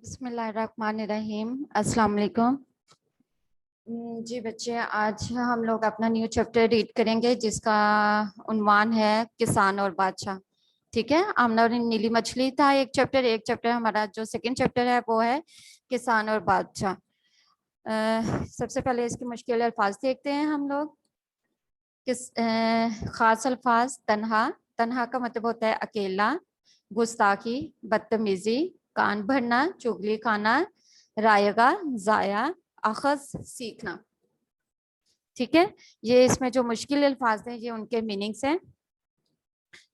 बिस्मिल्लाहिर्रहमानिर्रहीम। अस्सलाम वालेकुम। जी बच्चे, आज हम लोग अपना न्यू चैप्टर रीड करेंगे जिसका उन्वान है किसान और बादशाह। ठीक है, आमना और नीली मछली था एक चैप्टर हमारा जो सेकंड चैप्टर है वो है किसान और बादशाह। सबसे पहले इसके मुश्किल अल्फाज देखते हैं हम लोग। खास अल्फाज तन्हा। तन्हा का मतलब होता है अकेला, गुस्ताखी, बदतमीजी, कान भरना, चुगली खाना, रायगा, जाया, अखज, सीखना। ठीक है, ये इसमें जो मुश्किल अल्फाज हैं ये उनके मीनिंग्स हैं।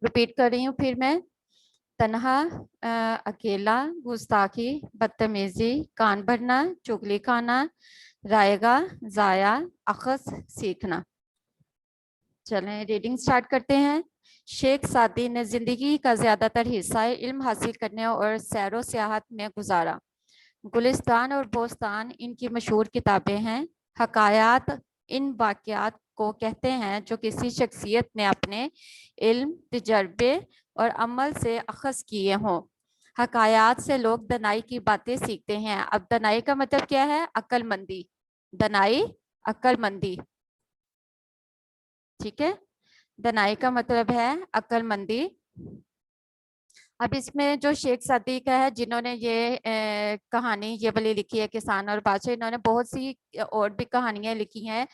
रिपीट कर रही हूँ फिर मैं। तन्हा अकेला, गुस्ताखी, बदतमीजी, कान भरना, चुगली खाना, रायगा, जाया, अखज, सीखना। चलें रीडिंग स्टार्ट करते हैं। शेख सादी ने जिंदगी का ज्यादातर हिस्सा इल्म हासिल करने और सैरो सियाहत में गुजारा। गुलिस्तान और बोस्तान इनकी मशहूर किताबें हैं। हकायात इन वाक़यात को कहते हैं जो किसी शख्सियत ने अपने इल्म, तजर्बे और अमल से अखज़ किए हों। हकायात से लोग दनाई की बातें सीखते हैं। अब दनाई का मतलब क्या है? अक्लमंदी। दनाई, अक्लमंदी। ठीक है, दनाई का मतलब है अक्लमंदी। अब इसमें जो शेख सादी का है जिन्होंने ये कहानी ये वाली लिखी है किसान और बादशाह, इन्होंने बहुत सी और भी कहानियां लिखी हैं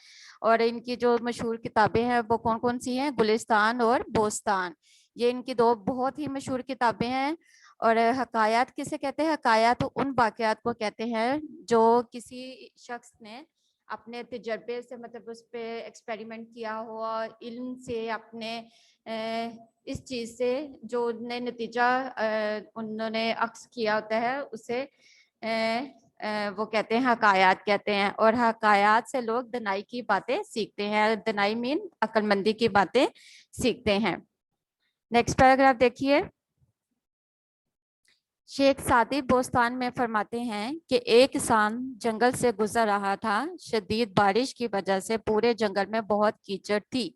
और इनकी जो मशहूर किताबें हैं वो कौन कौन सी हैं? गुलिस्तान और बोस्तान, ये इनकी दो बहुत ही मशहूर किताबें हैं। और हकायात किसे कहते हैं? हकायात उन वाक़यात को कहते हैं जो किसी शख्स ने अपने तजर्बे से मतलब उस पर एक्सपेरिमेंट किया हो और इल्म से अपने इस चीज से जो उन्हें नतीजा उन्होंने अक्स किया होता है उसे वो कहते हैं हकायात कहते हैं। और हकायात से लोग दनाई की बातें सीखते हैं। दनाई मीन अक्लमंदी की बातें सीखते हैं। नेक्स्ट पैराग्राफ देखिए। शेख सादी बोस्तान में फरमाते हैं कि एक किसान जंगल से गुजर रहा था। शदीद बारिश की वजह से पूरे जंगल में बहुत कीचड़ थी।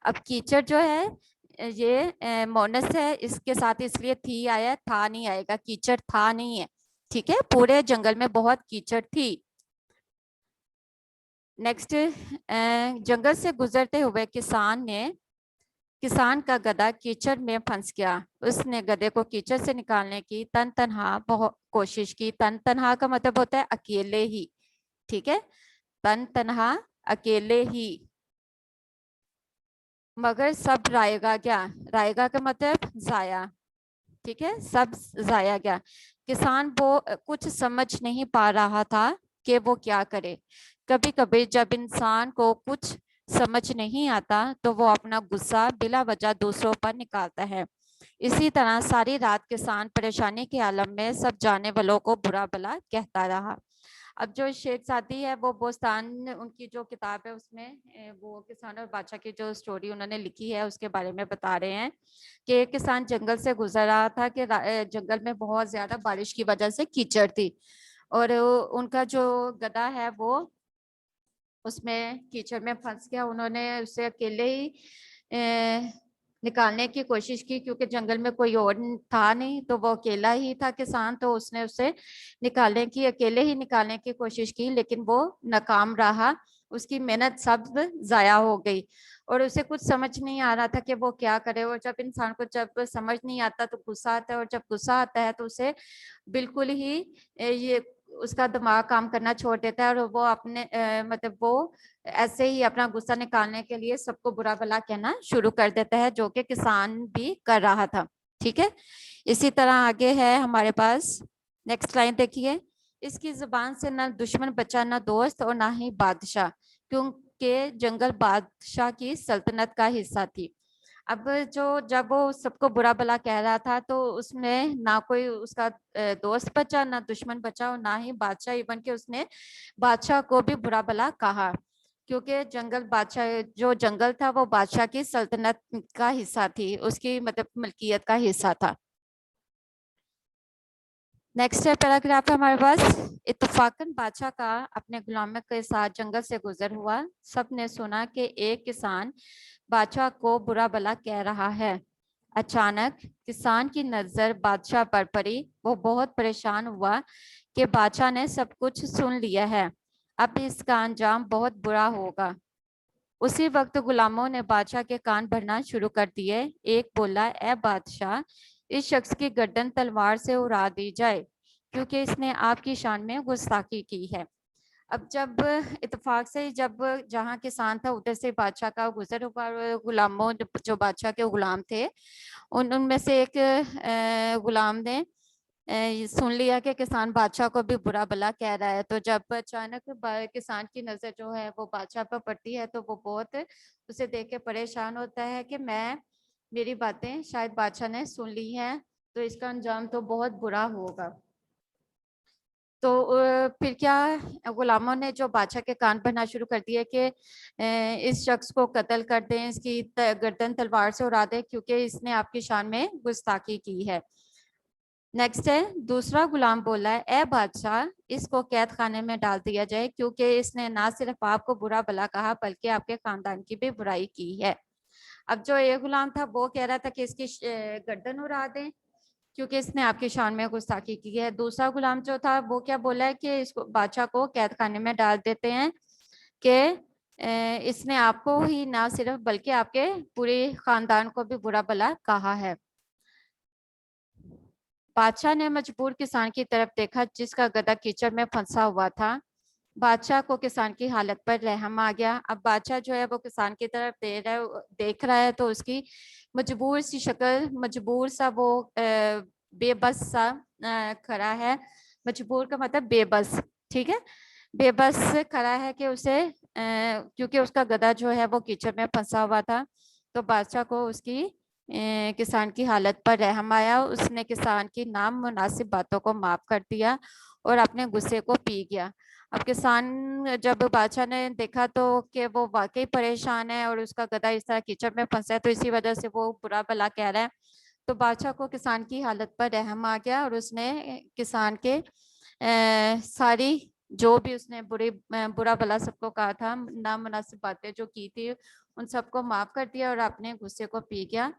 अब कीचड़ जो है ये मोनस है, इसके साथ इसलिए थी आया, था नहीं आएगा, कीचड़ था नहीं है। ठीक है, पूरे जंगल में बहुत कीचड़ थी। नेक्स्ट, जंगल से गुजरते हुए किसान का गधा कीचड़ में फंस गया। उसने गधे को कीचड़ से निकालने की तन तनहा बहुत कोशिश की। तन तनहा का मतलब होता है अकेले ही। ठीक है, तन तनहा अकेले ही, मगर सब रायगा क्या? रायगा का मतलब जाया। ठीक है, सब जाया गया। किसान वो कुछ समझ नहीं पा रहा था कि वो क्या करे। कभी कभी जब इंसान को कुछ समझ नहीं आता तो वो अपना गुस्सा बिला वजह दूसरों पर निकालता है। इसी तरह सारी रात किसान परेशानी के आलम में सब जाने वालों को बुरा भला कहता रहा। अब जो शेख सादी है वो बोस्तान उनकी जो किताब है उसमें वो किसान और बादशाह की जो स्टोरी उन्होंने लिखी है उसके बारे में बता रहे हैं कि एक किसान जंगल से गुजर रहा था कि जंगल में बहुत ज्यादा बारिश की वजह से कीचड़ थी और उनका जो गधा है वो उसमें कीचड़ में फंस गया। उन्होंने उसे अकेले ही निकालने की कोशिश की क्योंकि जंगल में कोई और था नहीं, तो वो अकेला ही था किसान, तो उसने उसे अकेले ही निकालने की कोशिश की लेकिन वो नाकाम रहा। उसकी मेहनत सब जाया हो गई और उसे कुछ समझ नहीं आ रहा था कि वो क्या करे। और जब इंसान को जब समझ नहीं आता तो गुस्सा आता है और जब गुस्सा आता है तो उसे बिल्कुल ही ये उसका दिमाग काम करना छोड़ देता है और वो अपने मतलब वो ऐसे ही अपना गुस्सा निकालने के लिए सबको बुरा भला कहना शुरू कर देता है, जो कि किसान भी कर रहा था। ठीक है, इसी तरह आगे है हमारे पास। नेक्स्ट लाइन देखिए। इसकी जुबान से ना दुश्मन बचा, ना दोस्त और ना ही बादशाह, क्योंकि जंगल बादशाह की सल्तनत का हिस्सा थी। अब जब वो सबको बुरा भला कह रहा था तो उसमें ना कोई उसका दोस्त बचा, ना दुश्मन बचा और ना ही बादशाह। इवन के उसने बादशाह को भी बुरा भला कहा क्योंकि जो जंगल था वो बादशाह की सल्तनत का हिस्सा थी, उसकी मतलब मलकियत का हिस्सा था। नेक्स्ट पैराग्राफ है हमारे पास। इत्तफाकन बादशाह का अपने गुलामों के साथ जंगल से गुजर हुआ। सब ने सुना कि एक किसान बादशाह को बुरा भला कह रहा है। अचानक किसान की नजर बादशाह पर पड़ी। वो बहुत परेशान हुआ कि बादशाह ने सब कुछ सुन लिया है, अब इसका अंजाम बहुत बुरा होगा। उसी वक्त गुलामों ने बादशाह के कान भरना शुरू कर दिए। एक बोला, ए बादशाह, इस शख्स की गर्दन तलवार से उड़ा दी जाए, क्योंकि इसने आपकी शान में गुस्ताखी की है। अब जब इत्तेफाक से जब जहाँ किसान था उधर से बादशाह का गुजर हुआ, और गुलामों जो बादशाह के गुलाम थे, उनमें से एक गुलाम ने ये सुन लिया कि किसान बादशाह को भी बुरा भला कह रहा है। तो जब अचानक किसान की नजर जो है वो बादशाह पर पड़ती है, तो वो बहुत उसे देख के परेशान होता है कि मेरी बातें शायद बादशाह ने सुन ली हैं, तो इसका अंजाम तो बहुत बुरा होगा। तो फिर क्या, गुलामों ने जो बादशाह के कान भरना शुरू कर दिया कि इस शख्स को कत्ल कर दें, इसकी गर्दन तलवार से उड़ा दें, क्योंकि इसने आपकी शान में गुस्ताखी की है। नेक्स्ट है, दूसरा गुलाम बोला है, ए बादशाह, इसको कैद खाने में डाल दिया जाए, क्योंकि इसने ना सिर्फ आपको बुरा भला कहा बल्कि आपके खानदान की भी बुराई की है। अब जो एक गुलाम था वो कह रहा था कि इसकी गर्दन उड़ा दें, क्योंकि इसने आपकी शान में गुस्ताखी की है। दूसरा गुलाम जो था वो क्या बोला है कि इसको बादशाह को कैद खाने में डाल देते हैं कि इसने आपको ही ना सिर्फ बल्कि आपके पूरे खानदान को भी बुरा भला कहा है। बादशाह ने मजबूर किसान की तरफ देखा जिसका गधा कीचड़ में फंसा हुआ था। बादशाह को किसान की हालत पर रहम आ गया। अब बादशाह जो है वो किसान की तरफ देख रहा है, तो उसकी मजबूर सी शक्ल, मजबूर सा वो बेबस सा खड़ा है। मजबूर का मतलब बेबस, ठीक है। बेबस खड़ा है कि उसे क्योंकि उसका गधा जो है वो कीचड़ में फंसा हुआ था। तो बादशाह को उसकी किसान की हालत पर रहम आया। उसने किसान की नामुनासिब बातों को माफ कर दिया और अपने गुस्से को पी गया। अब किसान जब बादशाह ने देखा तो कि वो वाकई परेशान है और उसका गधा इस तरह कीचड़ में फंसा है, तो इसी वजह से वो बुरा भला कह रहा है। तो बादशाह को किसान की हालत पर रहम आ गया और उसने किसान के सारी जो भी उसने बुरा भला सबको कहा था, नामुनासिब बातें जो की थी, उन सबको माफ कर दिया और अपने गुस्से को पी गया।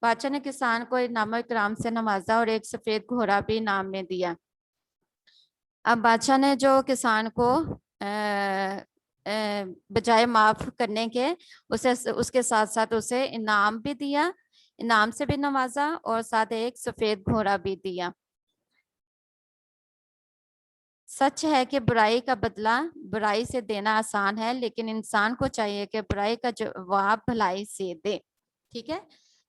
बादशाह ने किसान को इनाम इकराम से नवाजा और एक सफेद घोड़ा भी इनाम में दिया। अब बादशाह ने जो किसान को बजाय माफ करने के उसे उसके साथ साथ उसे इनाम भी दिया, इनाम से भी नवाजा और साथ एक सफेद घोड़ा भी दिया। सच है कि बुराई का बदला बुराई से देना आसान है, लेकिन इंसान को चाहिए कि बुराई का जवाब भलाई से दे। ठीक है।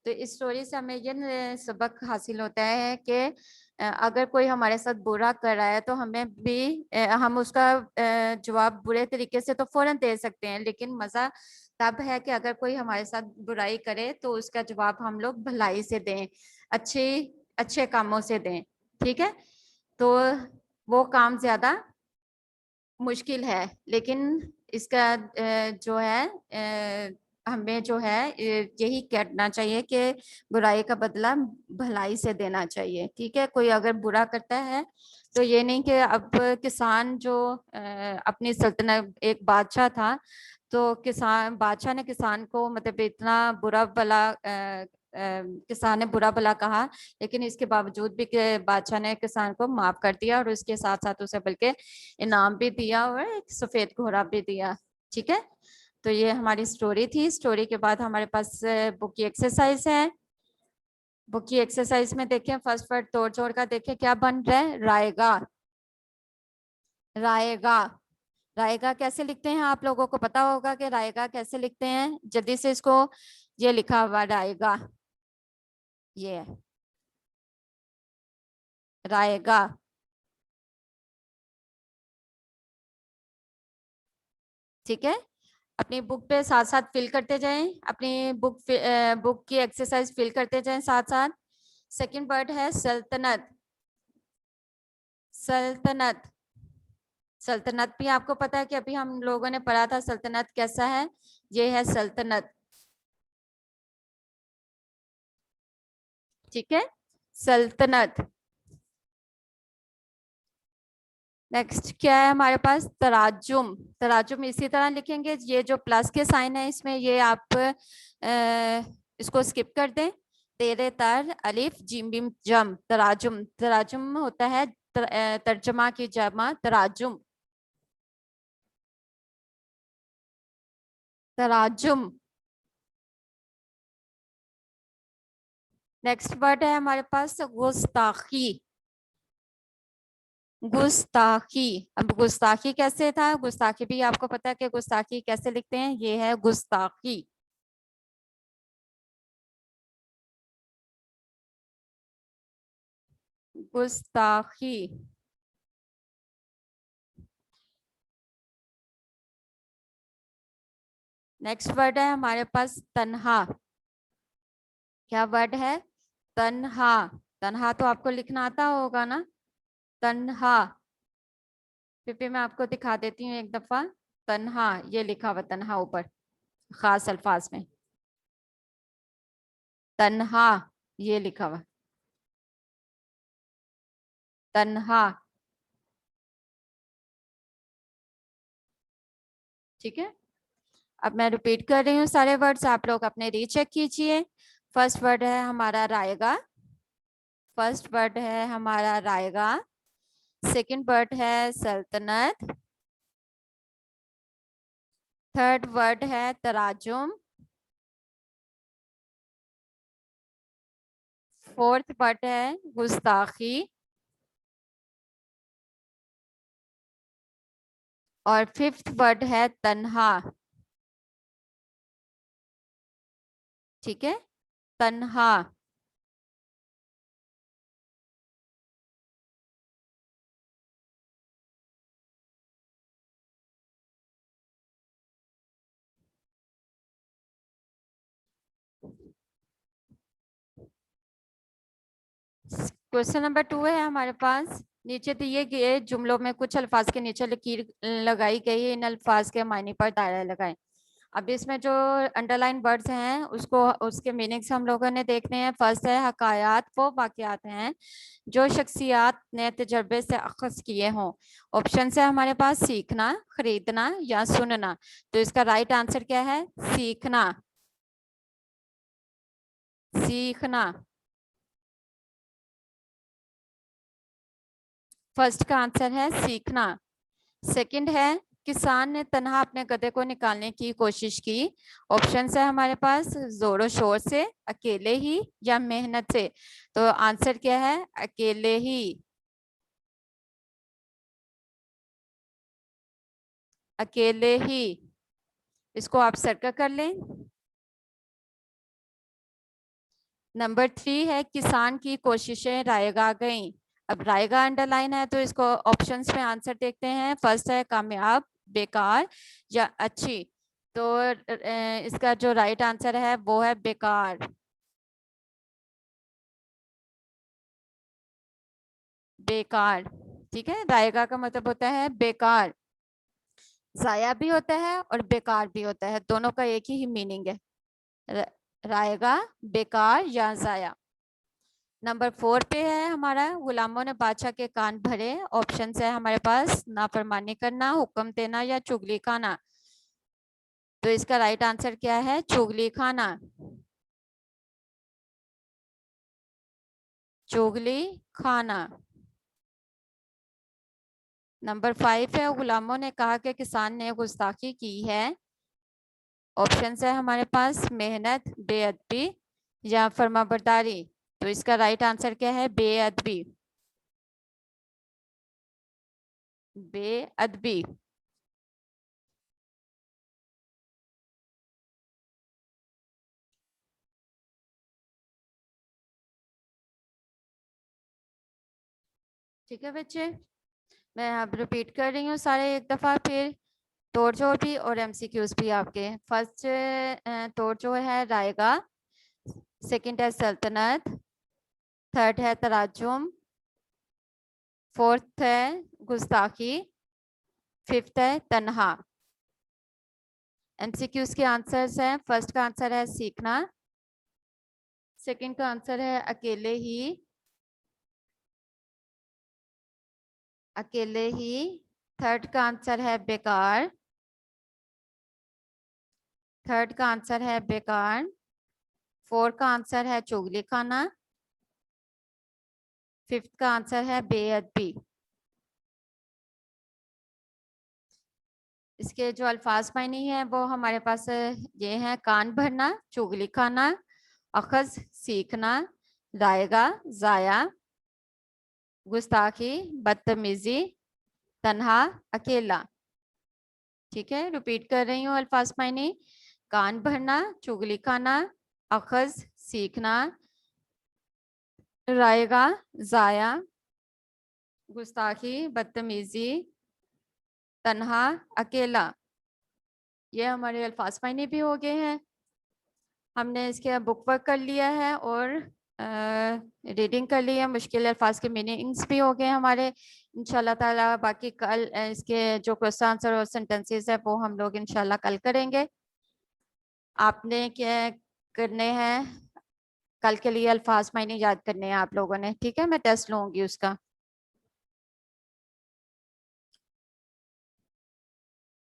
तो इस स्टोरी से हमें ये सबक हासिल होता है कि अगर कोई हमारे साथ बुरा कर रहा है तो हमें भी हम उसका जवाब बुरे तरीके से तो फौरन दे सकते हैं, लेकिन मजा तब है कि अगर कोई हमारे साथ बुराई करे तो उसका जवाब हम लोग भलाई से दें, अच्छे अच्छे कामों से दें। ठीक है। तो वो काम ज्यादा मुश्किल है, लेकिन इसका जो है हमें जो है यही करना चाहिए कि बुराई का बदला भलाई से देना चाहिए। ठीक है। कोई अगर बुरा करता है तो ये नहीं कि अब किसान जो अपनी सल्तनत, एक बादशाह था, तो किसान बादशाह ने किसान को मतलब इतना बुरा भला किसान ने बुरा भला कहा, लेकिन इसके बावजूद भी बादशाह ने किसान को माफ कर दिया और उसके साथ साथ उसे बल्कि इनाम भी दिया और एक सफेद घोड़ा भी दिया। ठीक है। तो ये हमारी स्टोरी थी। स्टोरी के बाद हमारे पास बुक की एक्सरसाइज है। बुक की एक्सरसाइज में देखें, फर्स्ट वर्ड तोड़ जोड़ का देखें क्या बन रहा है। रायगा, रायगा। रायगा कैसे लिखते हैं, आप लोगों को पता होगा कि रायगा कैसे लिखते हैं। जल्दी से इसको, ये लिखा हुआ रायगा, ये रायगा। ठीक है। अपनी बुक पे साथ साथ फिल करते जाएं, अपनी बुक की एक्सरसाइज फिल करते जाएं साथ साथ। सेकंड वर्ड है सल्तनत, सल्तनत। सल्तनत भी आपको पता है कि अभी हम लोगों ने पढ़ा था सल्तनत कैसा है, ये है सल्तनत। ठीक है, सल्तनत। नेक्स्ट क्या है हमारे पास, तराजुम। तराजुम इसी तरह लिखेंगे, ये जो प्लस के साइन है इसमें ये आप इसको स्किप कर दें। तेरे तर अलिफ जिम बिम जम, तराजुम। तराजुम होता है तर्जमा की जमा, तराजुम। तराजुम। नेक्स्ट वर्ड है हमारे पास गुस्ताखी। गुस्ताखी। अब गुस्ताखी कैसे था, गुस्ताखी भी आपको पता है कि गुस्ताखी कैसे लिखते हैं, ये है गुस्ताखी। गुस्ताखी। नेक्स्ट वर्ड है हमारे पास तन्हा। क्या वर्ड है, तन्हा। तन्हा तो आपको लिखना आता होगा ना, तन्हा। फिर भी मैं आपको दिखा देती हूँ एक दफा। तन्हा, ये लिखा हुआ तन्हा ऊपर खास अल्फाज में, तन्हा, ये लिखा हुआ तन्हा। ठीक है, अब मैं रिपीट कर रही हूँ सारे वर्ड्स, आप लोग अपने रीचेक कीजिए। फर्स्ट वर्ड है हमारा रायगा। फर्स्ट वर्ड है हमारा रायगा। सेकंड वर्ड है सल्तनत। थर्ड वर्ड है तराजुम। फोर्थ वर्ड है गुस्ताखी। और फिफ्थ वर्ड है तन्हा। ठीक है, तन्हा। क्वेश्चन नंबर 2 है हमारे पास। नीचे दिए गए जुमलों में कुछ अल्फाज के नीचे लकीर लगाई गई है, इन अल्फाज के मायने पर दायरा लगाएं। अब इसमें जो अंडरलाइन वर्ड्स हैं उसको, उसके मीनिंग्स हम लोगों ने देखने हैं। फर्स्ट है हकायात, वो वाकयात हैं जो शख्सियात ने तजर्बे से अखज़ किए हों। ऑप्शन है हमारे पास सीखना, खरीदना या सुनना। तो इसका राइट आंसर क्या है, सीखना। सीखना फर्स्ट का आंसर है, सीखना। सेकंड है किसान ने तन्हा अपने गधे को निकालने की कोशिश की। ऑप्शन है हमारे पास जोरों शोर से, अकेले ही या मेहनत से। तो आंसर क्या है, अकेले ही। अकेले ही, इसको आप सर्कल कर लें। नंबर 3 है किसान की कोशिशें रायगा गईं। अब रायगा अंडरलाइन है तो इसको ऑप्शंस में आंसर देखते हैं। फर्स्ट है कामयाब, बेकार या अच्छी। तो इसका जो राइट आंसर है वो है बेकार। बेकार। ठीक है, रायगा का मतलब होता है बेकार। जाया भी होता है और बेकार भी होता है, दोनों का एक ही मीनिंग है। रायगा, बेकार या जाया। नंबर 4 पे है हमारा गुलामों ने बादशाह के कान भरे। ऑप्शन है हमारे पास नाफरमानी करना, हुक्म देना या चुगली खाना। तो इसका राइट आंसर क्या है, चुगली खाना। चुगली खाना। नंबर 5 है गुलामों ने कहा कि किसान ने गुस्ताखी की है। ऑप्शन है हमारे पास मेहनत, बेअदबी या फर्माबरदारी। तो इसका राइट आंसर क्या है, बेअदबी। बेअदबी। ठीक है बच्चे, मैं अब रिपीट कर रही हूँ सारे एक दफा फिर। तोड़ जोड़ भी और एमसीक्यूज भी आपके। फर्स्ट तोड़ जोड़ है रायगा। सेकंड है सल्तनत। थर्ड है तराजुम। फोर्थ है गुस्ताखी। फिफ्थ है तन्हा। एमसीक्यूज के आंसर्स हैं, फर्स्ट का आंसर है सीखना। सेकंड का आंसर है अकेले ही। अकेले ही। थर्ड का आंसर है बेकार। थर्ड का आंसर है बेकार। 4 का आंसर है चुगली खाना। 5th का आंसर है बेअदबी। इसके जो अल्फाज मायने हैं वो हमारे पास ये हैं, कान भरना, चुगली खाना, अखज सीखना, रायगा जाया, गुस्ताखी बदतमीजी, तन्हा अकेला। ठीक है, रिपीट कर रही हूँ अल्फाज मायने। कान भरना, चुगली खाना, अखज सीखना, रायगा जाया, गुस्ताखी बदतमीजी, तन्हा अकेला। ये हमारे अल्फाज मायने भी हो गए हैं। हमने इसके बुक वर्क कर लिया है और रीडिंग कर ली है। मुश्किल अल्फाज के मीनिंग्स भी हो गए हमारे। इंशाल्लाह ताला बाकी कल इसके जो क्वेश्चन आंसर और सेंटेंसेस है वो हम लोग इंशाल्लाह कल करेंगे। आपने क्या करने हैं, कल के लिए अल्फाज मायने याद करने हैं आप लोगों ने। ठीक है, मैं टेस्ट लूंगी उसका।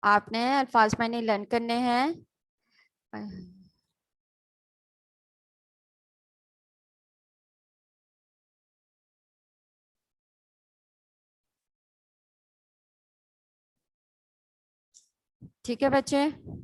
आपने अल्फाज मायने लर्न करने हैं। ठीक है बच्चे।